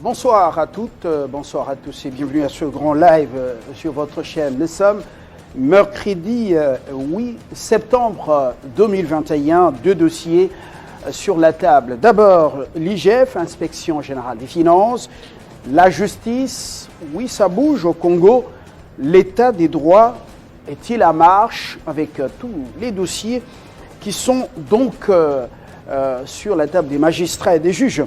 Bonsoir à toutes, bonsoir à tous et bienvenue à ce grand live sur votre chaîne. Nous sommes mercredi 8 septembre 2021, deux dossiers sur la table. D'abord, l'IGF, Inspection Générale des Finances, la justice, oui ça bouge au Congo, l'état des droits est-il à marche avec tous les dossiers qui sont donc sur la table des magistrats et des juges.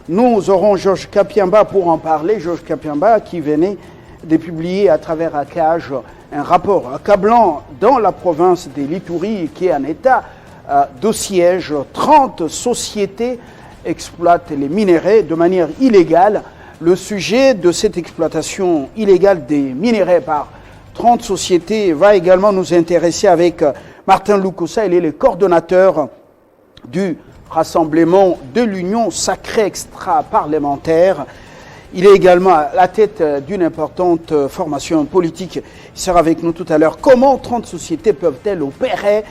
Nous aurons Georges Kapiamba pour en parler. Georges Kapiamba qui venait de publier à travers ACAJ un rapport accablant dans la province des Lituri qui est en état de siège. 30 sociétés exploitent les minerais de manière illégale. Le sujet de cette exploitation illégale des minerais par 30 sociétés va également nous intéresser avec Martin Lukusa. Il est le coordonnateur du Rassemblement de l'Union sacrée extra-parlementaire. Il est également à la tête d'une importante formation politique. Il sera avec nous tout à l'heure. Comment 30 sociétés peuvent-elles opérer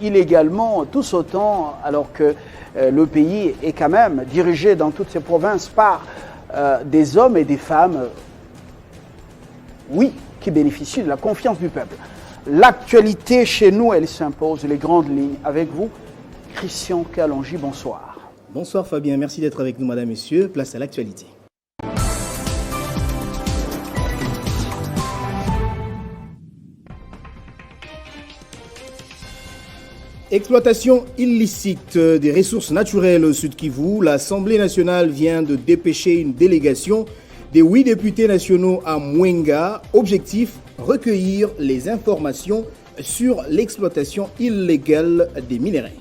illégalement tous autant alors que le pays est quand même dirigé dans toutes ces provinces par des hommes et des femmes, oui, qui bénéficient de la confiance du peuple. L'actualité chez nous, elle s'impose, les grandes lignes avec vous. Christian Kalonji, bonsoir. Bonsoir Fabien, merci d'être avec nous madame, messieurs. Place à l'actualité. Exploitation illicite des ressources naturelles au Sud Kivu, l'Assemblée nationale vient de dépêcher une délégation des 8 députés nationaux à Mwenga. Objectif, recueillir les informations sur l'exploitation illégale des minerais.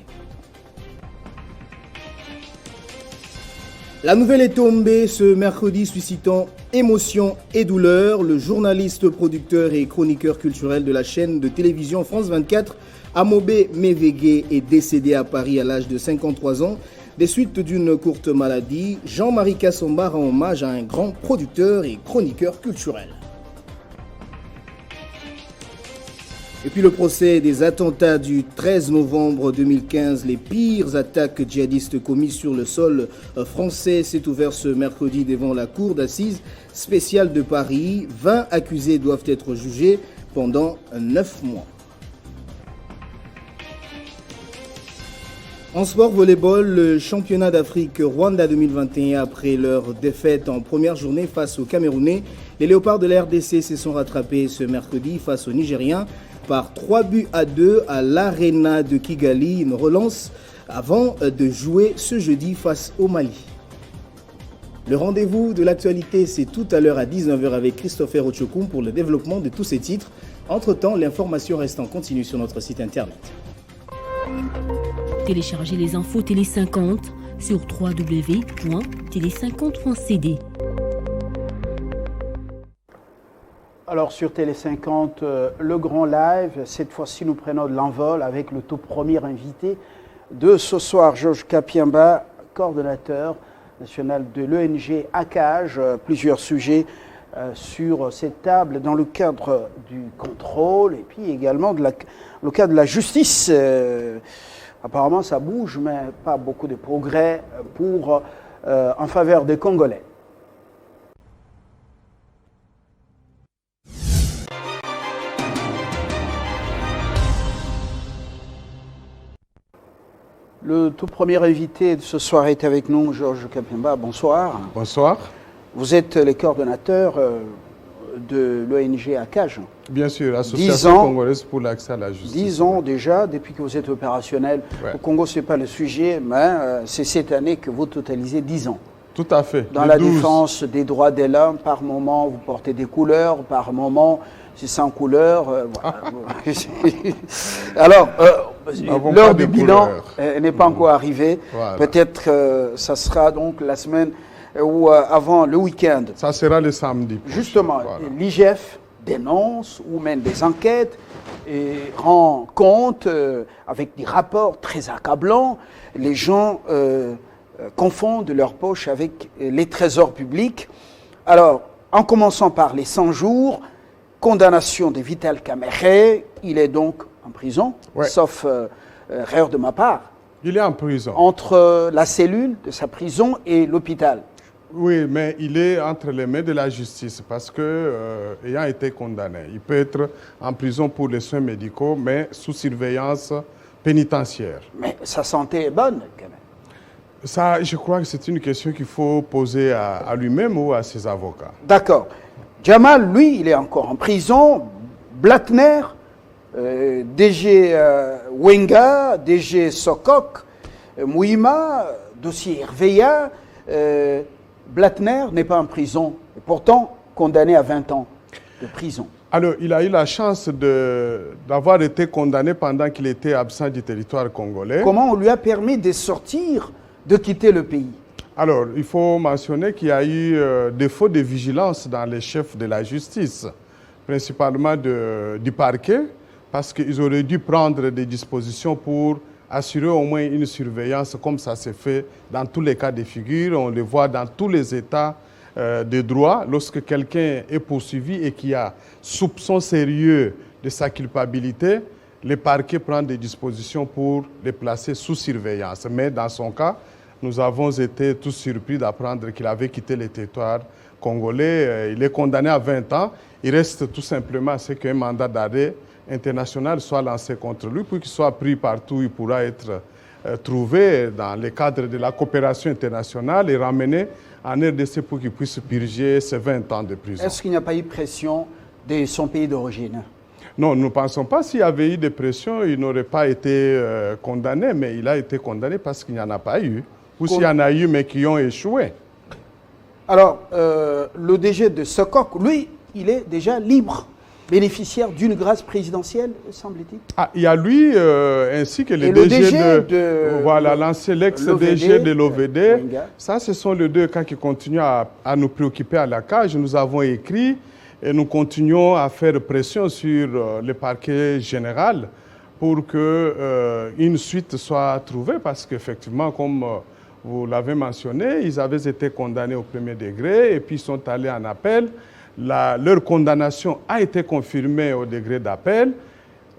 La nouvelle est tombée ce mercredi, suscitant émotion et douleur. Le journaliste, producteur et chroniqueur culturel de la chaîne de télévision France 24, Amobé Mévégué, est décédé à Paris à l'âge de 53 ans des suites d'une courte maladie. Jean-Marie Kassomba rend hommage à un grand producteur et chroniqueur culturel. Et puis le procès des attentats du 13 novembre 2015, les pires attaques djihadistes commises sur le sol français, s'est ouvert ce mercredi devant la cour d'assises spéciale de Paris. 20 accusés doivent être jugés pendant 9 mois. En sport volleyball, le championnat d'Afrique Rwanda 2021, après leur défaite en première journée face aux Camerounais, les Léopards de la RDC se sont rattrapés ce mercredi face aux Nigériens par 3-2 à l'Arena de Kigali, une relance avant de jouer ce jeudi face au Mali. Le rendez-vous de l'actualité, c'est tout à l'heure à 19h avec Christopher Ochokoum pour le développement de tous ces titres. Entre-temps, l'information reste en continu sur notre site internet. Téléchargez les infos Télé 50 sur www.télé50.cd. Alors sur Télé 50, le grand live, cette fois-ci nous prenons de l'envol avec le tout premier invité de ce soir, Georges Kapiamba, coordonnateur national de l'ONG ACAJ. Plusieurs sujets sur cette table dans le cadre du contrôle et puis également le cadre de la justice. Apparemment ça bouge mais pas beaucoup de progrès en faveur des Congolais. Le tout premier invité de ce soir est avec nous, Georges Kapiamba. Bonsoir. Bonsoir. Vous êtes le coordonnateur de l'ONG ACAJ. Bien sûr, Association congolaise pour l'accès à la justice. 10 ans déjà, depuis que vous êtes opérationnel. Ouais. Au Congo, ce n'est pas le sujet, mais c'est cette année que vous totalisez 10 ans. Tout à fait. Dans la défense des droits de l'homme, par moment, vous portez des couleurs, par moment, c'est sans couleur. Voilà. Alors, l'heure du bilan n'est pas encore arrivée. Voilà. Peut-être que ça sera donc la semaine ou avant le week-end. Ça sera le samedi. Justement, voilà. L'IGF dénonce ou mène des enquêtes et rend compte avec des rapports très accablants. Les gens confondent leur poche avec les trésors publics. Alors, en commençant par les 100 jours, condamnation de Vital Kamerhe, il est donc en prison, ouais. Sauf erreur de ma part. Il est en prison. Entre la cellule de sa prison et l'hôpital. Oui, mais il est entre les mains de la justice parce que, ayant été condamné, il peut être en prison pour les soins médicaux, mais sous surveillance pénitentiaire. Mais sa santé est bonne, quand même. Ça, je crois que c'est une question qu'il faut poser à lui-même ou à ses avocats. D'accord. Jamal, lui, il est encore en prison. Blattner, DG Wenga, DG Sokok, Mouima, dossier RVA. Blattner n'est pas en prison, et pourtant condamné à 20 ans de prison. Alors, il a eu la chance d'avoir été condamné pendant qu'il était absent du territoire congolais. Comment on lui a permis de sortir, de quitter le pays? Alors, il faut mentionner qu'il y a eu défaut de vigilance dans les chefs de la justice, principalement du parquet, parce qu'ils auraient dû prendre des dispositions pour assurer au moins une surveillance comme ça s'est fait dans tous les cas de figure. On le voit dans tous les états de droit. Lorsque quelqu'un est poursuivi et qu'il y a soupçon sérieux de sa culpabilité, le parquet prend des dispositions pour le placer sous surveillance. Mais dans son cas, nous avons été tous surpris d'apprendre qu'il avait quitté le territoire congolais. Il est condamné à 20 ans. Il reste tout simplement à ce qu'un mandat d'arrêt international soit lancé contre lui, puis qu'il soit pris partout où il pourra être trouvé dans le cadre de la coopération internationale et ramené en RDC pour qu'il puisse purger ses 20 ans de prison. Est-ce qu'il n'y a pas eu pression de son pays d'origine? Non, nous ne pensons pas. S'il y avait eu des pressions, il n'aurait pas été condamné, mais il a été condamné parce qu'il n'y en a pas eu. Ou s'il y en a eu, mais qui ont échoué. Alors, le DG de Sokok, lui, il est déjà libre, bénéficiaire d'une grâce présidentielle, semble-t-il. Ah, il y a lui, ainsi que le DG de voilà, l'ancien l'ex-DG de l'OVD. Ça, ce sont les deux cas qui continuent à nous préoccuper à la cage. Nous avons écrit et nous continuons à faire pression sur le parquet général pour qu'une suite soit trouvée, parce qu'effectivement, comme vous l'avez mentionné, ils avaient été condamnés au premier degré et puis ils sont allés en appel. Leur condamnation a été confirmée au degré d'appel,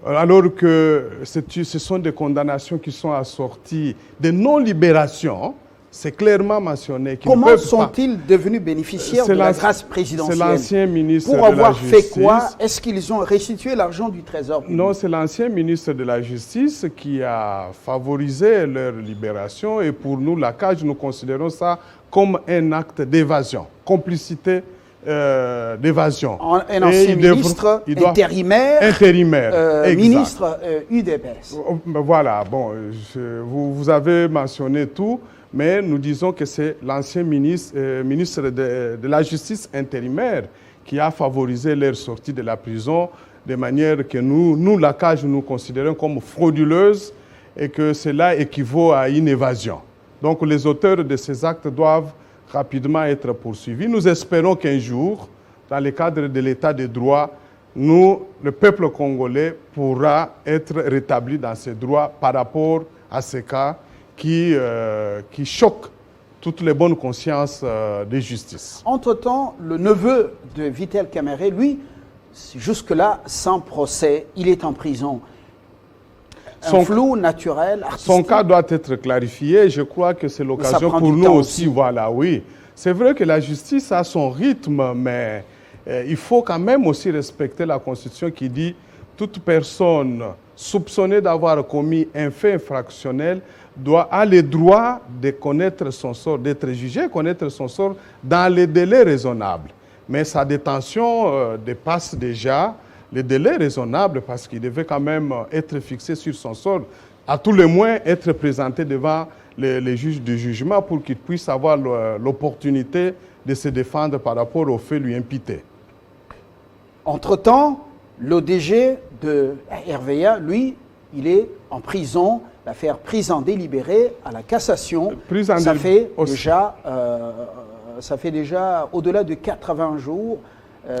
alors que ce sont des condamnations qui sont assorties de non-libération. C'est clairement mentionné. Comment sont-ils devenus bénéficiaires de la grâce présidentielle? C'est l'ancien ministre de la Justice. Pour avoir fait quoi? Est-ce qu'ils ont restitué l'argent du Trésor public? Non, c'est l'ancien ministre de la Justice qui a favorisé leur libération. Et pour nous, la CAJ, nous considérons ça comme un acte d'évasion, complicité d'évasion. Un ancien ministre intérimaire, ministre UDPS. Voilà, bon, vous avez mentionné tout. Mais nous disons que c'est l'ancien ministre de la Justice intérimaire qui a favorisé leur sortie de la prison de manière que nous la CAJ, nous considérons comme frauduleuse et que cela équivaut à une évasion. Donc les auteurs de ces actes doivent rapidement être poursuivis. Nous espérons qu'un jour, dans le cadre de l'état de droit, le peuple congolais pourra être rétabli dans ses droits par rapport à ces cas qui choque toutes les bonnes consciences de justice. Entre-temps, le neveu de Vital Kamerhe, lui, jusque-là, sans procès, il est en prison. Un flou naturel, artistique. Son cas doit être clarifié. Je crois que c'est l'occasion pour nous aussi. Voilà, oui. C'est vrai que la justice a son rythme, mais il faut quand même aussi respecter la Constitution qui dit toute personne soupçonnée d'avoir commis un fait infractionnel a le droit de connaître son sort, d'être jugé, connaître son sort dans les délais raisonnables. Mais sa détention dépasse déjà les délais raisonnables parce qu'il devait quand même être fixé sur son sort, à tout le moins être présenté devant les juges du jugement pour qu'il puisse avoir l'opportunité de se défendre par rapport aux faits lui imputés. Entre-temps, l'ODG de RVA, lui, il est en prison. L'affaire prise en délibéré à la cassation, ça fait déjà au-delà de 80 jours.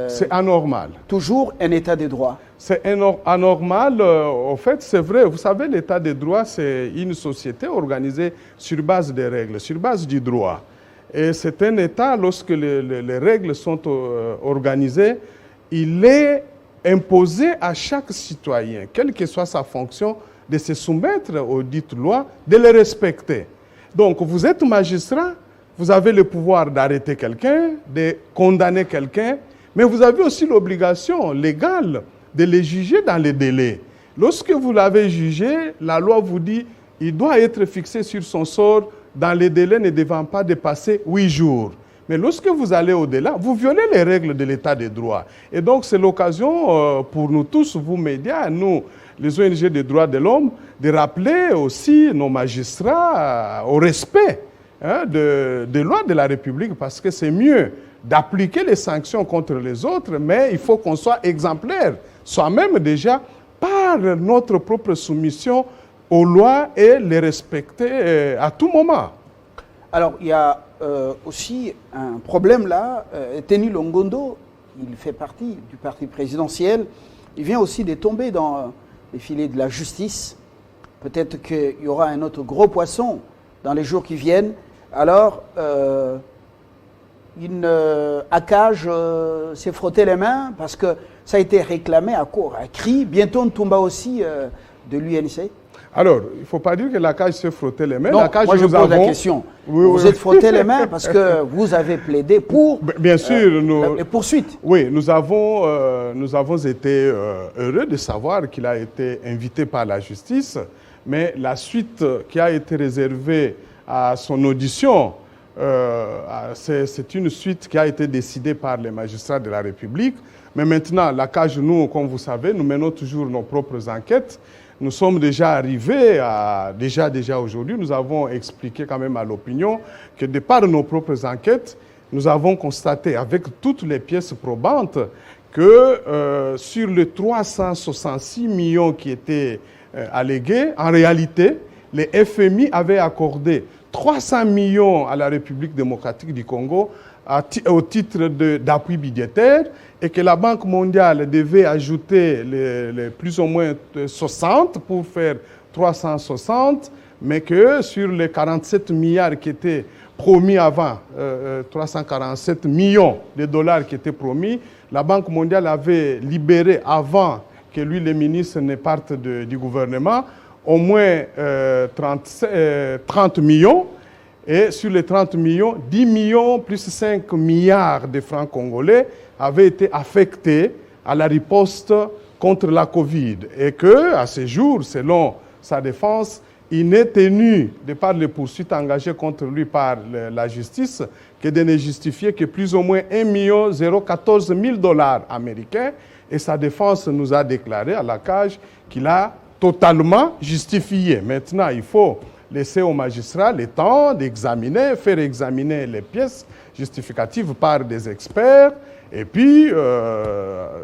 C'est anormal. Toujours un état de droit. C'est anormal. En fait, c'est vrai. Vous savez, l'état de droit, c'est une société organisée sur base des règles, sur base du droit. Et c'est un état, lorsque les règles sont organisées, il est imposé à chaque citoyen, quelle que soit sa fonction, de se soumettre aux dites lois, de les respecter. Donc, vous êtes magistrat, vous avez le pouvoir d'arrêter quelqu'un, de condamner quelqu'un, mais vous avez aussi l'obligation légale de les juger dans les délais. Lorsque vous l'avez jugé, la loi vous dit qu'il doit être fixé sur son sort dans les délais ne devant pas dépasser 8 jours. Mais lorsque vous allez au-delà, vous violez les règles de l'état de droit. Et donc c'est l'occasion pour nous tous, vous médias, nous, les ONG des droits de l'homme, de rappeler aussi nos magistrats au respect des lois de la République, parce que c'est mieux d'appliquer les sanctions contre les autres, mais il faut qu'on soit exemplaire, soi-même déjà, par notre propre soumission aux lois et les respecter à tout moment. Alors, il y a aussi un problème là. Teni Longondo, il fait partie du parti présidentiel. Il vient aussi de tomber dans les filets de la justice. Peut-être qu'il y aura un autre gros poisson dans les jours qui viennent. Alors, Akage s'est frotté les mains parce que ça a été réclamé à court, à cri. Bientôt, Ntumba aussi de l'UNC. Alors, il ne faut pas dire que l'Akage s'est frotté les mains. Non, moi je pose la question. Oui, vous êtes frotté les mains parce que vous avez plaidé pour bien sûr, les poursuites. Oui, nous avons été heureux de savoir qu'il a été invité par la justice, mais la suite qui a été réservée à son audition, c'est une suite qui a été décidée par les magistrats de la République. Mais maintenant, l'Akage, nous, comme vous savez, nous menons toujours nos propres enquêtes. Nous sommes déjà arrivés à, déjà aujourd'hui, nous avons expliqué quand même à l'opinion que de par nos propres enquêtes, nous avons constaté avec toutes les pièces probantes que sur les 366 millions qui étaient allégués, en réalité, les FMI avaient accordé 300 millions à la République démocratique du Congo au titre d'appui budgétaire et que la Banque mondiale devait ajouter les plus ou moins 60 pour faire 360, mais que sur les 47 milliards qui étaient promis avant, 347 millions de dollars qui étaient promis, la Banque mondiale avait libéré avant que lui, les ministres, ne partent du gouvernement, au moins 30 millions. Et sur les 30 millions, 10 millions plus 5 milliards de francs congolais avaient été affectés à la riposte contre la Covid. Et qu'à ce jour, selon sa défense, il n'est tenu, de par les poursuites engagées contre lui par la justice, que de ne justifier que plus ou moins 1,014 million dollars américains. Et sa défense nous a déclaré à l'Akage qu'il a totalement justifié. Maintenant, il faut laisser aux magistrats le temps d'examiner, faire examiner les pièces justificatives par des experts et puis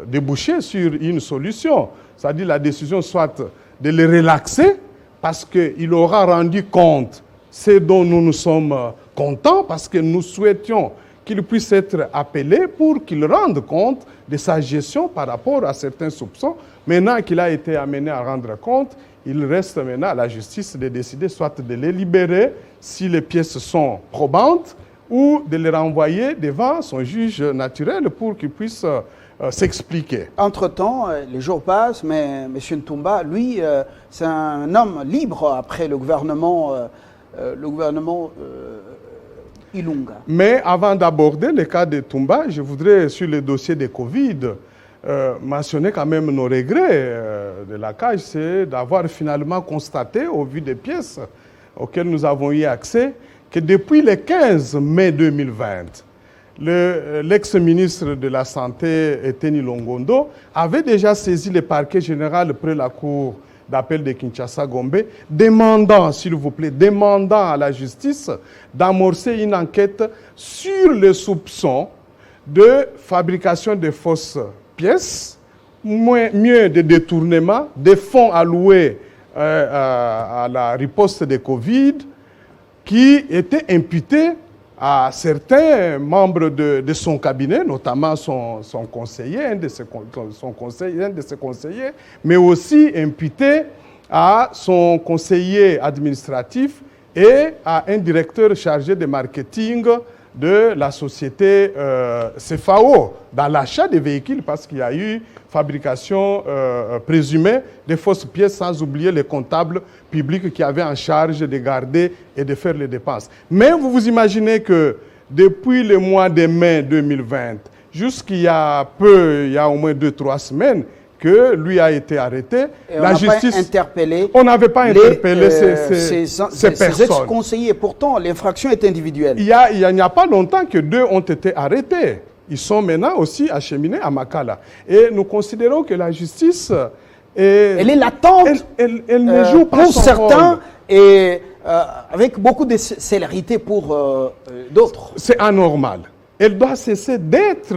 déboucher sur une solution. C'est-à-dire la décision soit de les relaxer parce qu'il aura rendu compte ce dont nous nous sommes contents, parce que nous souhaitions qu'il puisse être appelé pour qu'il rende compte de sa gestion par rapport à certains soupçons. Maintenant qu'il a été amené à rendre compte, il reste maintenant à la justice de décider soit de les libérer si les pièces sont probantes ou de les renvoyer devant son juge naturel pour qu'il puisse s'expliquer. Entre-temps, les jours passent, mais M. Ntumba, lui, c'est un homme libre après le gouvernement Ilunga. Mais avant d'aborder le cas de Ntumba, je voudrais, sur le dossier de Covid, mentionner quand même nos regrets de l'Akage, c'est d'avoir finalement constaté, au vu des pièces auxquelles nous avons eu accès, que depuis le 15 mai 2020, l'ex-ministre de la Santé, Teni Longondo, avait déjà saisi le parquet général près la cour d'appel de Kinshasa-Gombe, demandant, s'il vous plaît, demandant à la justice d'amorcer une enquête sur les soupçons de fabrication de fausses pièces, mieux de détournement des fonds alloués à la riposte de Covid, qui étaient imputés à certains membres de son cabinet, notamment son conseiller, un de ses conseillers, mais aussi imputés à son conseiller administratif et à un directeur chargé de marketing de la société CFAO dans l'achat des véhicules parce qu'il y a eu fabrication présumée des fausses pièces, sans oublier les comptables publics qui avaient en charge de garder et de faire les dépenses. Mais vous vous imaginez que depuis le mois de mai 2020, jusqu'il y a peu, il y a au moins 2-3 semaines, que lui a été arrêté. Et la justice, interpellé on n'avait pas interpellé ces ex-conseillers. Pourtant, l'infraction est individuelle. Il n'y a pas longtemps que 2 ont été arrêtés. Ils sont maintenant aussi acheminés à Makala. Et nous considérons que la justice elle est latente. Elle ne joue pas pour son certains rôle. Et avec beaucoup de célérité pour d'autres. C'est anormal. Elle doit cesser d'être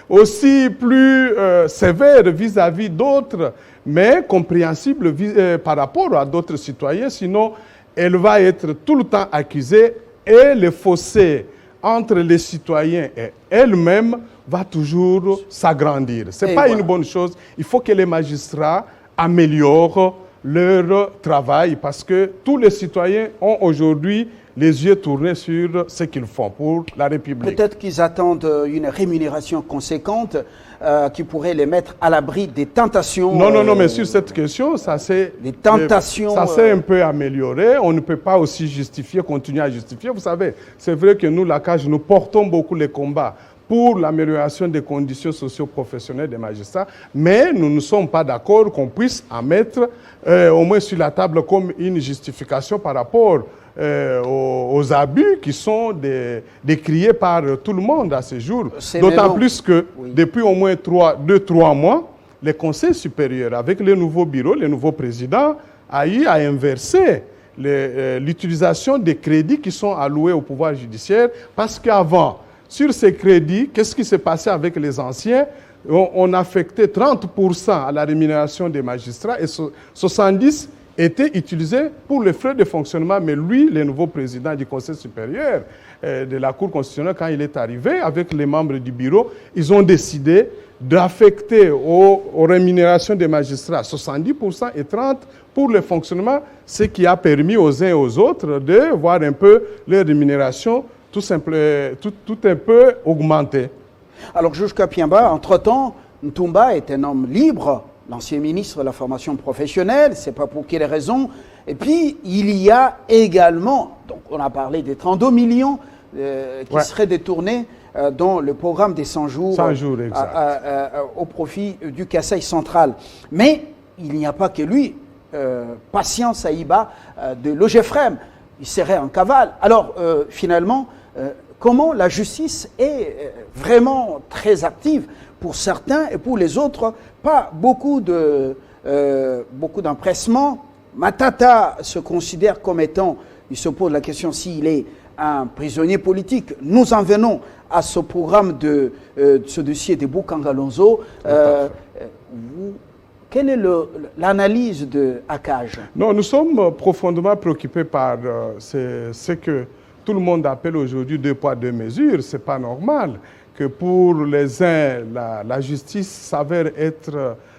aussi plus sévère vis-à-vis d'autres, mais compréhensible par rapport à d'autres citoyens. Sinon, elle va être tout le temps accusée et le fossé entre les citoyens et elle-même va toujours s'agrandir. Ce n'est pas une bonne chose. Il faut que les magistrats améliorent leur travail parce que tous les citoyens ont aujourd'hui les yeux tournés sur ce qu'ils font pour la République. Peut-être qu'ils attendent une rémunération conséquente qui pourrait les mettre à l'abri des tentations. Non, mais sur cette question, ça s'est un peu amélioré. On ne peut pas aussi continuer à justifier. Vous savez, c'est vrai que nous, la CAJ, nous portons beaucoup les combats pour l'amélioration des conditions socio-professionnelles des magistrats, mais nous ne sommes pas d'accord qu'on puisse en mettre au moins sur la table comme une justification par rapport aux abus qui sont décriés par tout le monde à ce jour. D'autant plus que depuis au moins 2-3 mois, le Conseil supérieur, avec le nouveau bureau, le nouveau président, a eu à inverser l'utilisation des crédits qui sont alloués au pouvoir judiciaire parce qu'avant, sur ces crédits, qu'est-ce qui s'est passé avec les anciens? On affectait 30% à la rémunération des magistrats et 70% étaient utilisés pour les frais de fonctionnement. Mais lui, le nouveau président du Conseil supérieur de la Cour constitutionnelle, quand il est arrivé avec les membres du bureau, ils ont décidé d'affecter aux rémunérations des magistrats 70% et 30% pour le fonctionnement, ce qui a permis aux uns et aux autres de voir un peu leur rémunération tout un peu augmentée. Alors, Juge Kapiamba, entre-temps, Ntumba est un homme libre, l'ancien ministre de la formation professionnelle, c'est pas pour quelle raison. Et puis, il y a également, donc on a parlé des 32 millions qui seraient détournés dans le programme des 100 jours, au profit du Kasaï central. Mais il n'y a pas que lui, Patience Aïba de l'OGEFREM, il serait en cavale. Alors, finalement, comment la justice est vraiment très active pour certains et pour les autres, pas beaucoup d'empressement. Matata se considère comme étant, il se pose la question s'il est un prisonnier politique. Nous en venons à ce programme de ce dossier de Boukangalonzo. Quelle est l'analyse de ACAJ? Non, nous sommes profondément préoccupés par ce que tout le monde appelle aujourd'hui 2 poids 2 mesures. Ce n'est pas normal que pour les uns, la justice s'avère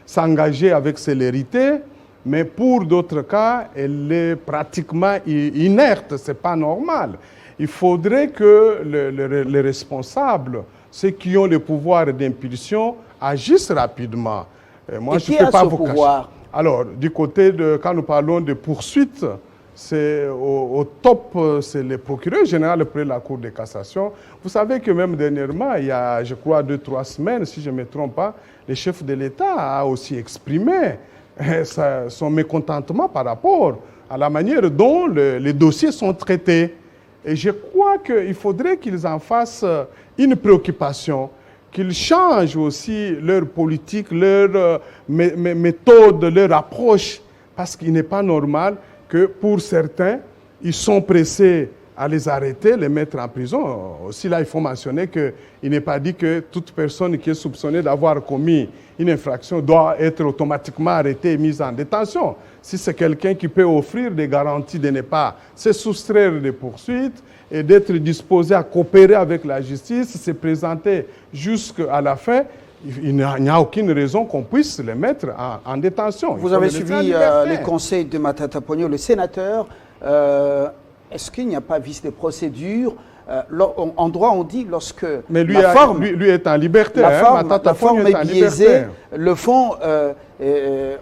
s'engager avec célérité, mais pour d'autres cas, elle est pratiquement inerte. Ce n'est pas normal. Il faudrait que les responsables, ceux qui ont le pouvoir d'impulsion, agissent rapidement. Moi, je ne peux pas vous cacher. Alors, du côté quand nous parlons de poursuites, c'est au top, c'est le procureur général près de la Cour de cassation. Vous savez que même dernièrement, il y a, je crois, 2-3 semaines, si je ne me trompe pas, le chef de l'État a aussi exprimé son mécontentement par rapport à la manière dont les dossiers sont traités. Et je crois qu'il faudrait qu'ils en fassent une préoccupation, qu'ils changent aussi leur politique, leur méthode, leur approche, parce qu'il n'est pas normal que pour certains, ils sont pressés à les arrêter, les mettre en prison. Aussi là, il faut mentionner qu'il n'est pas dit que toute personne qui est soupçonnée d'avoir commis une infraction doit être automatiquement arrêtée et mise en détention. Si c'est quelqu'un qui peut offrir des garanties de ne pas se soustraire des poursuites et d'être disposé à coopérer avec la justice, se présenter jusqu'à la fin, il n'y a aucune raison qu'on puisse les mettre en détention. Vous avez suivi les conseils de Matata Ponyo, le sénateur est-ce qu'il n'y a pas vice de procédure? En droit, on dit lorsque mais lui, la forme, lui est en liberté. la forme est biaisée, liberté. le fond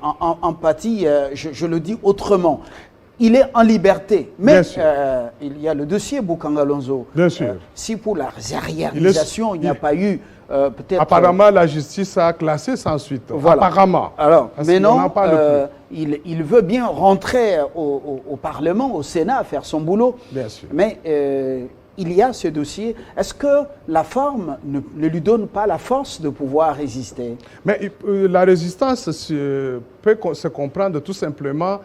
en pâtit, je le dis autrement. Il est en liberté, mais il y a le dossier Boukangalonzo. Bien sûr. Si pour la réalisation, il n'y a pas eu peut-être... Apparemment, la justice a classé sans suite. Voilà. Apparemment. Alors, maintenant, pas il veut bien rentrer au Parlement, au Sénat, faire son boulot. Bien sûr. Mais il y a ce dossier. Est-ce que la forme ne lui donne pas la force de pouvoir résister? Mais la résistance peut se comprendre tout simplement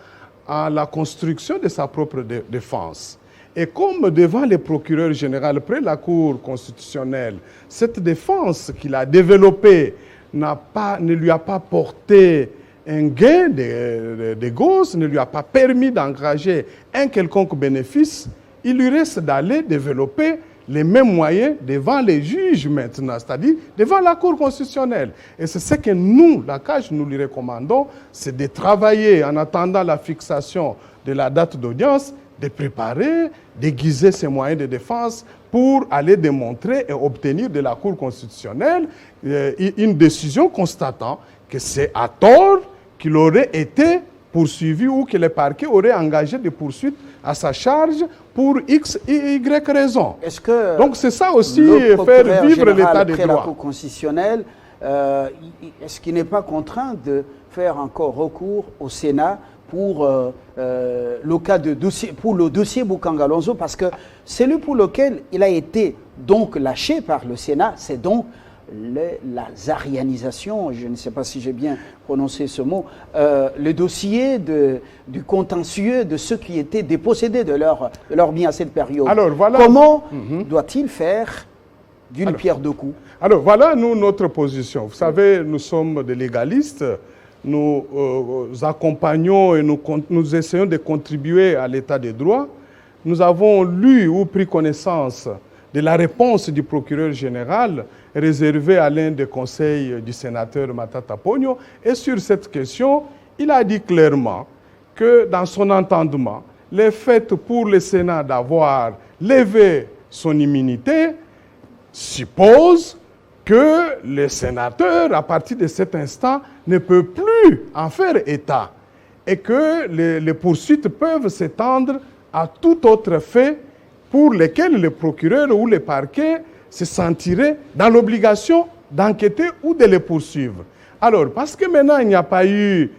à la construction de sa propre défense. Et comme devant les procureurs généraux, près de la Cour constitutionnelle, cette défense qu'il a développée ne lui a pas porté un gain de cause, ne lui a pas permis d'engager un quelconque bénéfice, il lui reste d'aller développer les mêmes moyens devant les juges maintenant, c'est-à-dire devant la Cour constitutionnelle. Et c'est ce que nous, la CAJ, nous lui recommandons, c'est de travailler en attendant la fixation de la date d'audience, de préparer, d'aiguiser ses moyens de défense pour aller démontrer et obtenir de la Cour constitutionnelle une décision constatant que c'est à tort qu'il aurait été poursuivi ou que le parquet aurait engagé des poursuites à sa charge pour X et Y raison. Donc c'est ça aussi, faire vivre l'état des droits. La Cour constitutionnelle, est-ce qu'il n'est pas contraint de faire encore recours au Sénat pour le cas de dossier, pour le dossier Boukangalonzo, parce que celui pour lequel il a été donc lâché par le Sénat, c'est donc la zarianisation, je ne sais pas si j'ai bien prononcé ce mot, le dossier du contentieux de ceux qui étaient dépossédés de leur bien à cette période. Alors, voilà. Comment doit-il faire d'une pierre deux coups? Alors voilà notre position. Vous savez, nous sommes des légalistes, nous accompagnons et nous essayons de contribuer à l'état des droits. Nous avons lu ou pris connaissance de la réponse du procureur général réservée à l'un des conseils du sénateur Matata Pogno. Et sur cette question, il a dit clairement que dans son entendement, le fait pour le Sénat d'avoir levé son immunité suppose que le sénateur, à partir de cet instant, ne peut plus en faire état et que les poursuites peuvent s'étendre à tout autre fait pour lesquels le procureur ou le parquet se sentirait dans l'obligation d'enquêter ou de les poursuivre. Alors, parce que maintenant il n'y a pas eu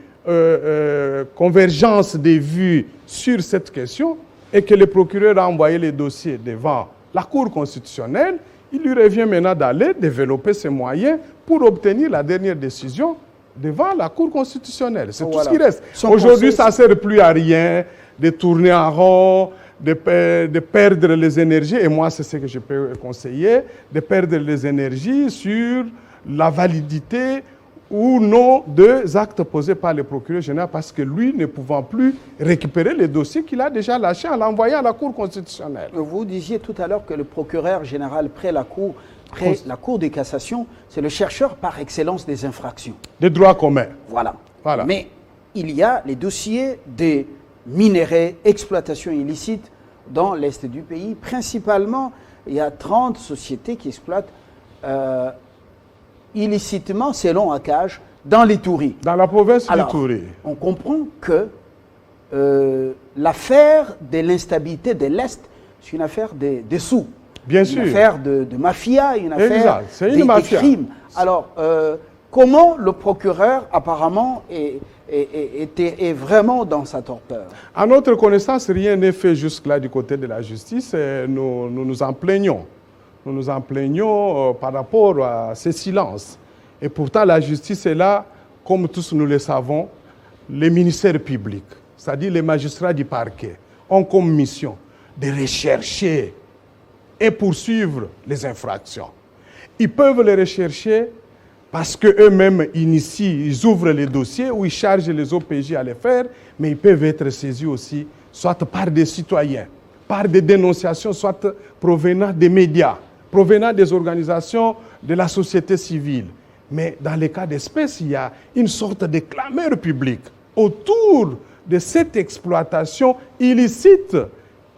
convergence des vues sur cette question et que le procureur a envoyé les dossiers devant la Cour constitutionnelle, il lui revient maintenant d'aller développer ses moyens pour obtenir la dernière décision devant la Cour constitutionnelle. C'est tout ce qui reste. Aujourd'hui, ça ne sert plus à rien de tourner en rond, de perdre les énergies, et moi c'est ce que je peux conseiller, de perdre les énergies sur la validité ou non des actes posés par le procureur général, parce que lui, ne pouvant plus récupérer les dossiers qu'il a déjà lâchés en l'envoyant à la Cour constitutionnelle. Vous disiez tout à l'heure que le procureur général près la Cour de cassation, c'est le chercheur par excellence des infractions. Des droits communs. Voilà. Mais il y a les dossiers des minerais, exploitation illicite dans l'est du pays. Principalement, il y a 30 sociétés qui exploitent illicitement, selon ACAJ, dans l'Ituri. Dans la province d'Ituri. On comprend que l'affaire de l'instabilité de l'Est, c'est une affaire de sous. Bien sûr. Une affaire de mafia, une affaire de crimes. Alors, comment le procureur, apparemment, est vraiment dans sa torpeur? À notre connaissance, rien n'est fait jusque-là du côté de la justice. Et nous nous en plaignons. Nous nous en plaignons par rapport à ces silences. Et pourtant, la justice est là, comme tous nous le savons, les ministères publics, c'est-à-dire les magistrats du parquet, ont comme mission de rechercher et poursuivre les infractions. Ils peuvent les rechercher parce qu'eux-mêmes initient, ils ouvrent les dossiers ou ils chargent les OPJ à les faire, mais ils peuvent être saisis aussi, soit par des citoyens, par des dénonciations, soit provenant des médias, provenant des organisations de la société civile. Mais dans les cas d'espèce, il y a une sorte de clameur publique autour de cette exploitation illicite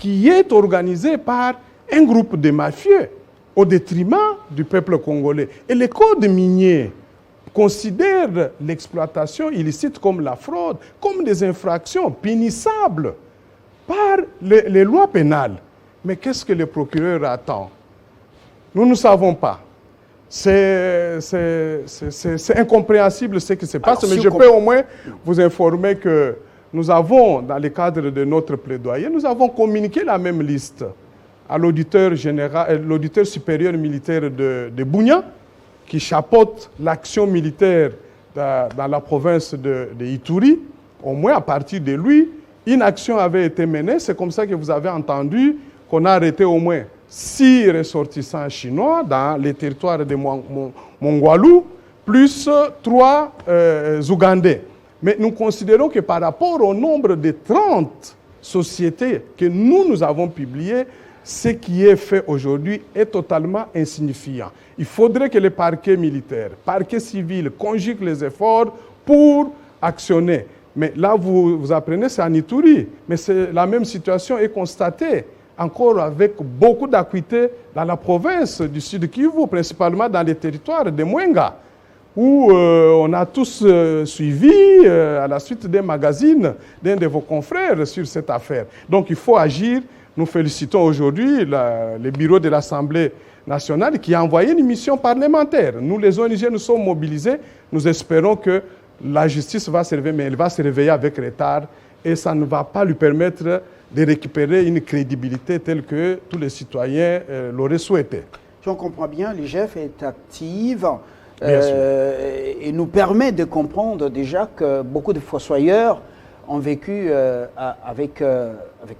qui est organisé par un groupe de mafieux au détriment du peuple congolais. Et les codes miniers considèrent l'exploitation illicite comme la fraude, comme des infractions punissables par les lois pénales. Mais qu'est-ce que le procureur attend? Nous ne savons pas. C'est incompréhensible ce qui se passe, mais je peux au moins vous informer que nous avons, dans le cadre de notre plaidoyer, nous avons communiqué la même liste à l'auditeur supérieur militaire de Bunia, qui chapeaute l'action militaire dans la province de Ituri. Au moins, à partir de lui, une action avait été menée. C'est comme ça que vous avez entendu qu'on a arrêté au moins 6 ressortissants chinois dans les territoires de Mongwalu, plus 3 Ougandais. Mais nous considérons que par rapport au nombre de 30 sociétés que nous avons publiées, ce qui est fait aujourd'hui est totalement insignifiant. Il faudrait que les parquets militaires, parquets civils conjuguent les efforts pour actionner. Mais là, vous apprenez, c'est en Ituri. Mais la même situation est constatée encore avec beaucoup d'acuité dans la province du Sud Kivu, principalement dans les territoires de Mwenga, où on a tous suivi à la suite des magazines d'un de vos confrères sur cette affaire. Donc il faut agir. Nous félicitons aujourd'hui le bureau de l'Assemblée nationale qui a envoyé une mission parlementaire. Nous, les ONG, nous sommes mobilisés. Nous espérons que la justice va se réveiller, mais elle va se réveiller avec retard et ça ne va pas lui permettre de récupérer une crédibilité telle que tous les citoyens l'auraient souhaité. Si on comprend bien, l'IGF est active et nous permet de comprendre déjà que beaucoup de fossoyeurs ont vécu avec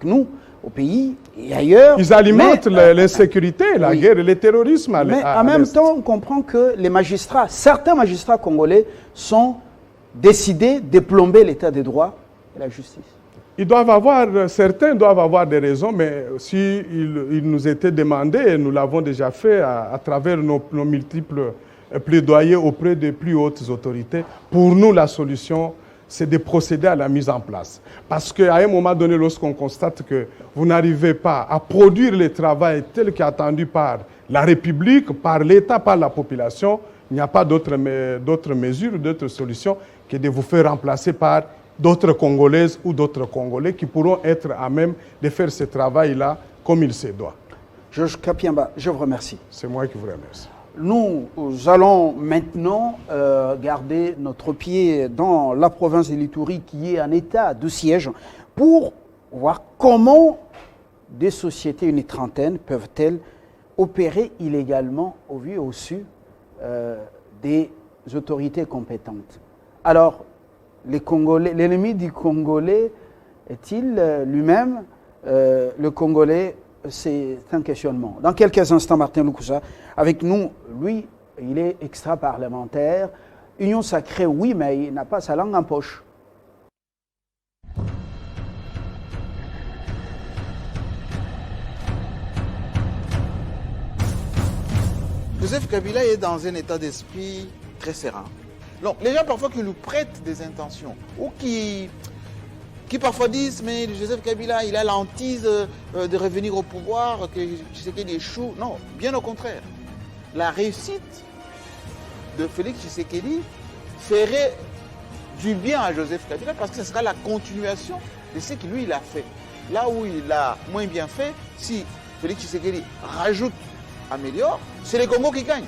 nous au pays et ailleurs. Ils alimentent l'insécurité, la guerre et le terrorisme. Mais en même temps, on comprend que les magistrats, certains magistrats congolais sont décidés de plomber l'état de droit et la justice. Certains doivent avoir des raisons, mais si il nous était demandé, et nous l'avons déjà fait à travers nos multiples plaidoyers auprès des plus hautes autorités, pour nous la solution, c'est de procéder à la mise en place. Parce qu'à un moment donné, lorsqu'on constate que vous n'arrivez pas à produire le travail tel qu'attendu par la République, par l'État, par la population, il n'y a pas d'autre mesure, d'autre solution que de vous faire remplacer par d'autres Congolaises ou d'autres Congolais qui pourront être à même de faire ce travail-là comme il se doit. Georges Kapiamba, je vous remercie. C'est moi qui vous remercie. Nous allons maintenant garder notre pied dans la province de l'Ituri qui est en état de siège pour voir comment des sociétés, une trentaine, peuvent-elles opérer illégalement au vu et au su des autorités compétentes. Alors, l'ennemi du Congolais est-il lui-même le Congolais? C'est un questionnement. Dans quelques instants, Martin Lukusa, avec nous, lui, il est extra-parlementaire. Union sacrée, oui, mais il n'a pas sa langue en poche. Joseph Kabila est dans un état d'esprit très serein. Donc, les gens parfois qui nous prêtent des intentions ou qui parfois disent, mais Joseph Kabila, il a l'hantise de revenir au pouvoir, que Tshisekedi échoue. Non, bien au contraire. La réussite de Félix Tshisekedi ferait du bien à Joseph Kabila parce que ce sera la continuation de ce que lui, il a fait. Là où il a moins bien fait, si Félix Tshisekedi rajoute, améliore, c'est le Congo qui gagne.